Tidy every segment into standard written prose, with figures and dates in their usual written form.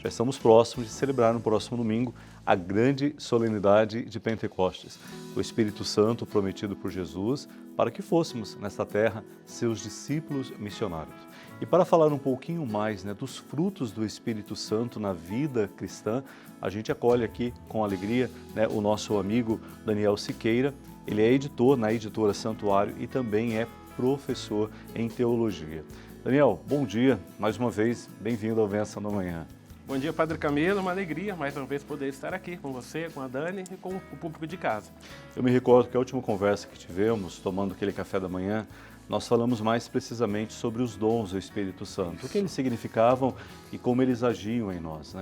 Já estamos próximos de celebrar no próximo domingo a grande solenidade de Pentecostes, o Espírito Santo prometido por Jesus para que fôssemos, nesta terra, seus discípulos missionários. E para falar um pouquinho mais dos frutos do Espírito Santo na vida cristã, a gente acolhe aqui com alegria o nosso amigo Daniel Siqueira. Ele é editor na editora Santuário e também é professor em teologia. Daniel, bom dia, mais uma vez, bem-vindo ao Bênção da Manhã. Bom dia, Padre Camilo, uma alegria mais uma vez poder estar aqui com você, com a Dani e com o público de casa. Eu me recordo que a última conversa que tivemos, tomando aquele café da manhã, nós falamos mais precisamente sobre os dons do Espírito Santo, o que eles significavam e como eles agiam em nós,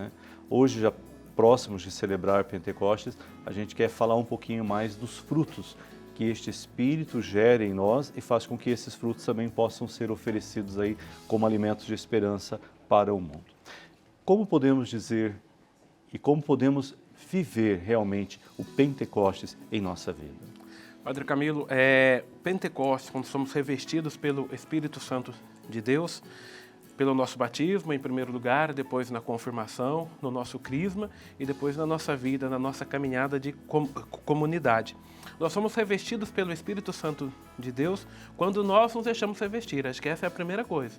Hoje, já próximos de celebrar Pentecostes, a gente quer falar um pouquinho mais dos frutos que este Espírito gera em nós e faz com que esses frutos também possam ser oferecidos aí como alimentos de esperança para o mundo. Como podemos dizer e como podemos viver realmente o Pentecostes em nossa vida? Padre Camilo, Pentecostes, quando somos revestidos pelo Espírito Santo de Deus, pelo nosso batismo, em primeiro lugar, depois na confirmação, no nosso crisma e depois na nossa vida, na nossa caminhada de comunidade. Nós somos revestidos pelo Espírito Santo de Deus quando nós nos deixamos revestir. Acho que essa é a primeira coisa,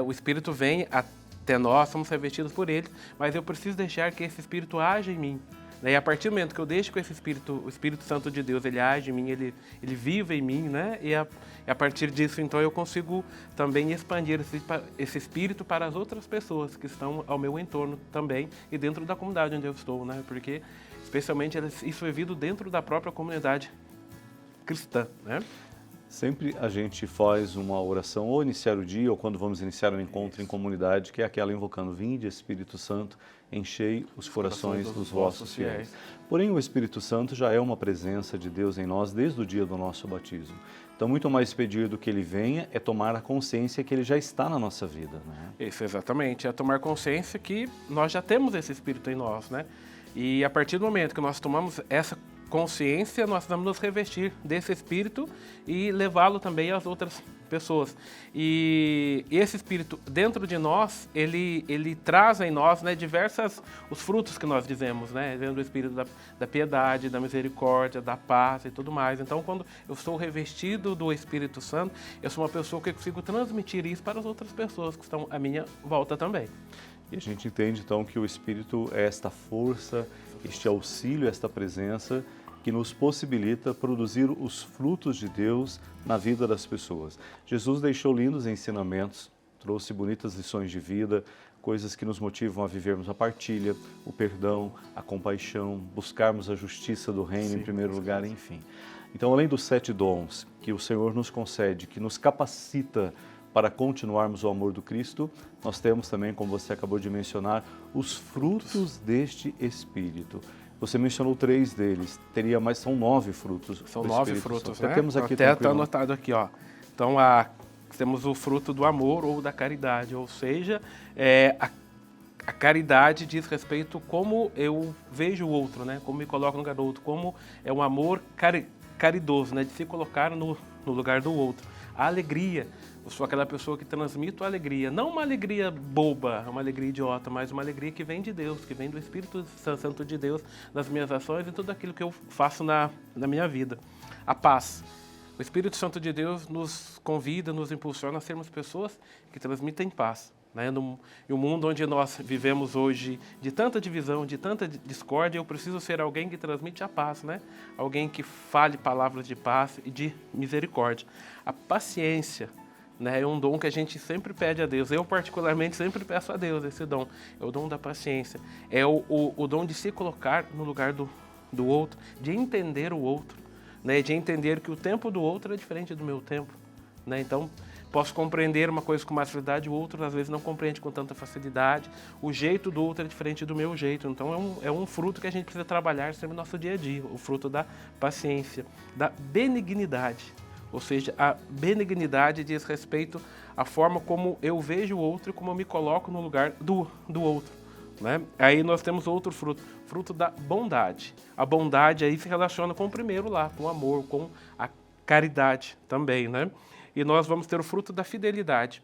O Espírito vem até nós, somos revestidos por Ele, mas eu preciso deixar que esse Espírito age em mim. E a partir do momento que eu deixo que esse Espírito, o Espírito Santo de Deus, ele age em mim, ele vive em mim, E a partir disso, então, eu consigo também expandir esse Espírito para as outras pessoas que estão ao meu entorno também e dentro da comunidade onde eu estou, Porque, especialmente, isso é vivido dentro da própria comunidade cristã, Sempre a gente faz uma oração ou iniciar o dia ou quando vamos iniciar um encontro em comunidade, que é aquela invocando: Vinde, Espírito Santo, enchei os corações dos vossos fiéis. Porém, o Espírito Santo já é uma presença de Deus em nós desde o dia do nosso batismo. Então, muito mais pedir do que Ele venha é tomar a consciência que Ele já está na nossa vida, Isso, exatamente. É tomar consciência que nós já temos esse Espírito em nós, E a partir do momento que nós tomamos essa consciência, nós vamos nos revestir desse Espírito e levá-lo também às outras pessoas. E esse Espírito dentro de nós, ele traz em nós os frutos que nós dizemos, Dentro do Espírito da piedade, da misericórdia, da paz e tudo mais. Então, quando eu sou revestido do Espírito Santo, eu sou uma pessoa que consigo transmitir isso para as outras pessoas que estão à minha volta também. E a gente entende, então, que o Espírito é esta força, este auxílio, esta presença que nos possibilita produzir os frutos de Deus na vida das pessoas. Jesus deixou lindos ensinamentos, trouxe bonitas lições de vida, coisas que nos motivam a vivermos a partilha, o perdão, a compaixão, buscarmos a justiça do reino em primeiro lugar, enfim. Então, além dos 7 dons que o Senhor nos concede, que nos capacita para continuarmos o amor do Cristo, nós temos também, como você acabou de mencionar, os frutos deste Espírito. Você mencionou 3 deles, são 9 frutos. São 9 frutos, Temos aqui até está anotado aqui, Então, temos o fruto do amor ou da caridade, ou seja, a caridade diz respeito como eu vejo o outro, Como me coloco no lugar do outro, como é um amor caridoso, de se colocar no lugar do outro. A alegria, eu sou aquela pessoa que transmito a alegria, não uma alegria boba, uma alegria idiota, mas uma alegria que vem de Deus, que vem do Espírito Santo de Deus nas minhas ações e tudo aquilo que eu faço na minha vida. A paz. O Espírito Santo de Deus nos convida, nos impulsiona a sermos pessoas que transmitem paz. Em um mundo onde nós vivemos hoje de tanta divisão, de tanta discórdia, eu preciso ser alguém que transmite a paz, Alguém que fale palavras de paz e de misericórdia. A paciência, é um dom que a gente sempre pede a Deus. Eu, particularmente, sempre peço a Deus esse dom. É o dom da paciência. É o dom de se colocar no lugar do outro, de entender o outro, de entender que o tempo do outro é diferente do meu tempo. Então, posso compreender uma coisa com mais facilidade, o outro às vezes não compreende com tanta facilidade. O jeito do outro é diferente do meu jeito. Então é um fruto que a gente precisa trabalhar sempre no nosso dia a dia. O fruto da paciência, da benignidade. Ou seja, a benignidade diz respeito à forma como eu vejo o outro e como eu me coloco no lugar do outro. Aí nós temos outro fruto, fruto da bondade. A bondade aí se relaciona com o primeiro lá, com o amor, com a caridade também, E nós vamos ter o fruto da fidelidade.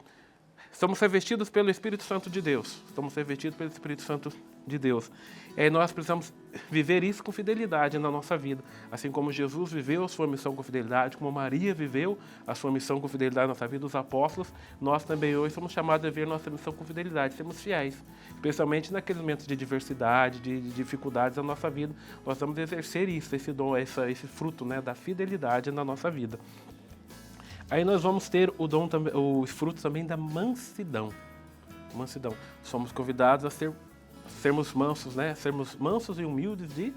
Estamos revestidos pelo Espírito Santo de Deus. Estamos revestidos pelo Espírito Santo de Deus. E aí nós precisamos viver isso com fidelidade na nossa vida. Assim como Jesus viveu a sua missão com fidelidade, como Maria viveu a sua missão com fidelidade na nossa vida, os apóstolos, nós também hoje somos chamados a viver nossa missão com fidelidade, sermos fiéis. Especialmente naqueles momentos de diversidade, de dificuldades da nossa vida, nós vamos exercer isso, esse dom, esse fruto, né, da fidelidade na nossa vida. Aí nós vamos ter os frutos também da mansidão. Mansidão. Somos convidados a sermos mansos, né? Sermos mansos e humildes de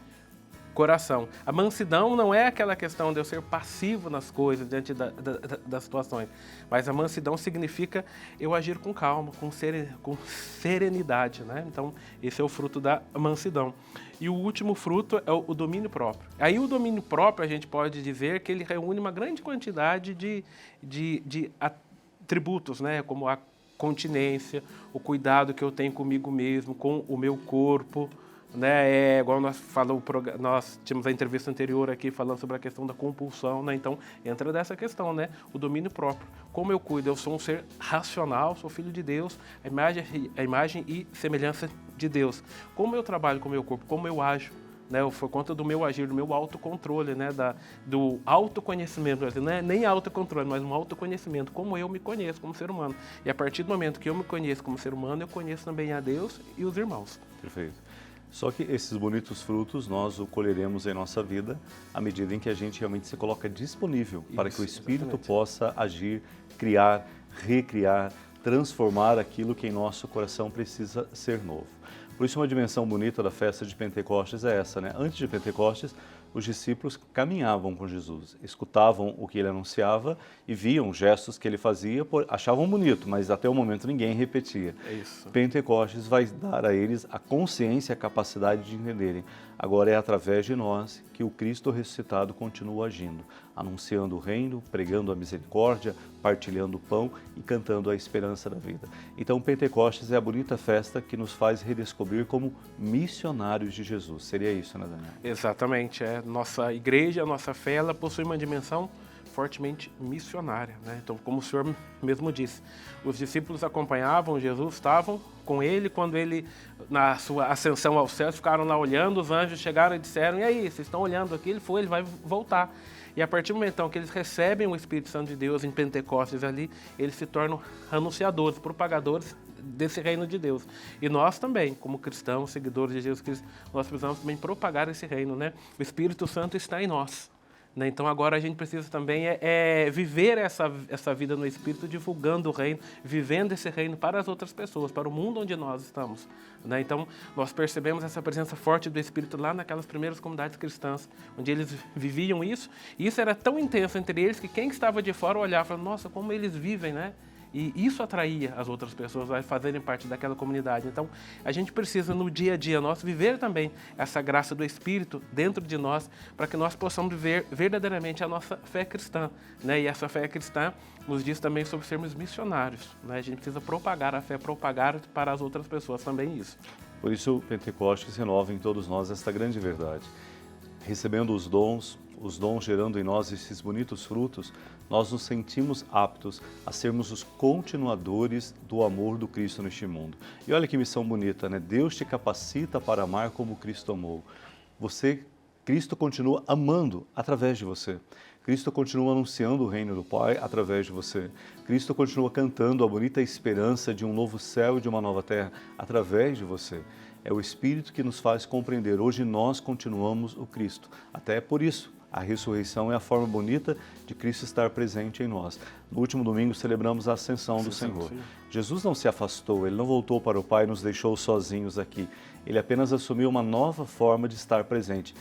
coração. A mansidão não é aquela questão de eu ser passivo nas coisas, diante das situações. Mas a mansidão significa eu agir com calma, com serenidade, né? Então, esse é o fruto da mansidão. E o último fruto é o domínio próprio. Aí o domínio próprio, a gente pode dizer que ele reúne uma grande quantidade de atributos, né? Como a continência, o cuidado que eu tenho comigo mesmo, com o meu corpo, né? Igual nós tínhamos a entrevista anterior aqui falando sobre a questão da compulsão, né? Então entra dessa questão, né? O domínio próprio. Como eu cuido? Eu sou um ser racional, sou filho de Deus, a imagem e semelhança de Deus. Como eu trabalho com o meu corpo? Como eu ajo? Né, por conta do meu agir, do meu autocontrole, né, do autoconhecimento, não é nem autocontrole, mas um autoconhecimento, como eu me conheço como ser humano. E a partir do momento que eu me conheço como ser humano, eu conheço também a Deus e os irmãos. Perfeito. Só que esses bonitos frutos nós o colheremos em nossa vida à medida em que a gente realmente se coloca disponível para que o Espírito exatamente. possa agir, criar, recriar, transformar aquilo que em nosso coração precisa ser novo. Por isso, uma dimensão bonita da festa de Pentecostes é essa, né? Antes de Pentecostes, os discípulos caminhavam com Jesus, escutavam o que ele anunciava e viam gestos que ele fazia, achavam bonito, mas até o momento ninguém repetia. É isso. Pentecostes vai dar a eles a consciência e a capacidade de entenderem. Agora é através de nós que o Cristo ressuscitado continua agindo, anunciando o reino, pregando a misericórdia, partilhando o pão e cantando a esperança da vida. Então, Pentecostes é a bonita festa que nos faz redescobrir como missionários de Jesus. Seria isso, né, Daniel? Exatamente. Nossa igreja, a nossa fé, ela possui uma dimensão fortemente missionária, né? Então, como o Senhor mesmo disse, os discípulos acompanhavam Jesus, estavam com ele quando ele, na sua ascensão aos céus, ficaram lá olhando, os anjos chegaram e disseram, e aí, vocês estão olhando aqui? Ele vai voltar. E a partir do momento então, que eles recebem o Espírito Santo de Deus em Pentecostes ali, eles se tornam anunciadores, propagadores desse reino de Deus. E nós também, como cristãos, seguidores de Jesus Cristo, nós precisamos também propagar esse reino, né? O Espírito Santo está em nós. Então agora a gente precisa também viver essa vida no Espírito, divulgando o reino, vivendo esse reino para as outras pessoas, para o mundo onde nós estamos. Então nós percebemos essa presença forte do Espírito lá naquelas primeiras comunidades cristãs, onde eles viviam isso, e isso era tão intenso entre eles que quem estava de fora olhava e falava, nossa, como eles vivem, né? E isso atraía as outras pessoas a fazerem parte daquela comunidade. Então, a gente precisa, no dia a dia nosso, viver também essa graça do Espírito dentro de nós, para que nós possamos viver verdadeiramente a nossa fé cristã. Né? E essa fé cristã nos diz também sobre sermos missionários. Né? A gente precisa propagar a fé, propagar para as outras pessoas também isso. Por isso, o Pentecostes renova em todos nós esta grande verdade. Recebendo os dons gerando em nós esses bonitos frutos, nós nos sentimos aptos a sermos os continuadores do amor do Cristo neste mundo. E olha que missão bonita, né? Deus te capacita para amar como Cristo amou. Cristo continua amando através de você. Cristo continua anunciando o reino do Pai através de você. Cristo continua cantando a bonita esperança de um novo céu e de uma nova terra através de você. É o Espírito que nos faz compreender. Hoje nós continuamos o Cristo. Até por isso, a ressurreição é a forma bonita de Cristo estar presente em nós. No último domingo celebramos a ascensão do Senhor. Sim. Jesus não se afastou, Ele não voltou para o Pai e nos deixou sozinhos aqui. Ele apenas assumiu uma nova forma de estar presente.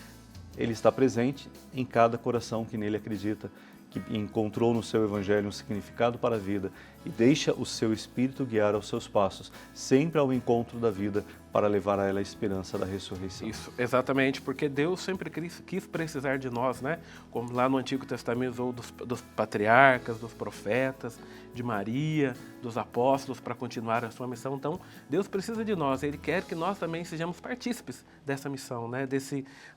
Ele está presente em cada coração que nele acredita, que encontrou no seu Evangelho um significado para a vida e deixa o seu Espírito guiar aos seus passos, sempre ao encontro da vida, para levar a ela a esperança da ressurreição. Isso, exatamente, porque Deus sempre quis precisar de nós, né? Como lá no Antigo Testamento, ou dos patriarcas, dos profetas, de Maria, dos apóstolos, para continuar a sua missão. Então, Deus precisa de nós, Ele quer que nós também sejamos partícipes dessa missão, né?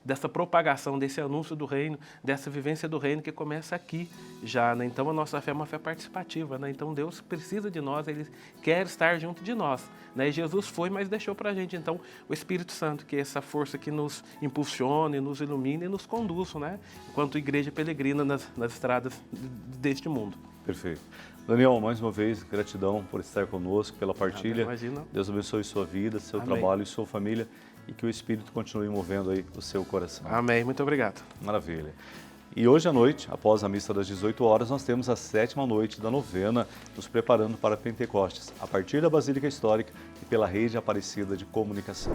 Dessa propagação, desse anúncio do reino, dessa vivência do reino que começa aqui já, né? Então, a nossa fé é uma fé participativa, né? Então, Deus precisa de nós, Ele quer estar junto de nós. Né? Jesus foi, mas deixou para a gente. Então, o Espírito Santo, que é essa força que nos impulsiona, nos ilumina e nos conduz, né? Enquanto igreja peregrina nas estradas deste mundo. Perfeito. Daniel, mais uma vez, gratidão por estar conosco, pela partilha. Imagina. Deus abençoe sua vida, seu Amém. trabalho e sua família e que o Espírito continue movendo aí o seu coração. Amém. Muito obrigado. Maravilha. E hoje à noite, após a missa das 18 horas, nós temos a 7ª noite da novena, nos preparando para Pentecostes, a partir da Basílica Histórica e pela Rede Aparecida de Comunicação.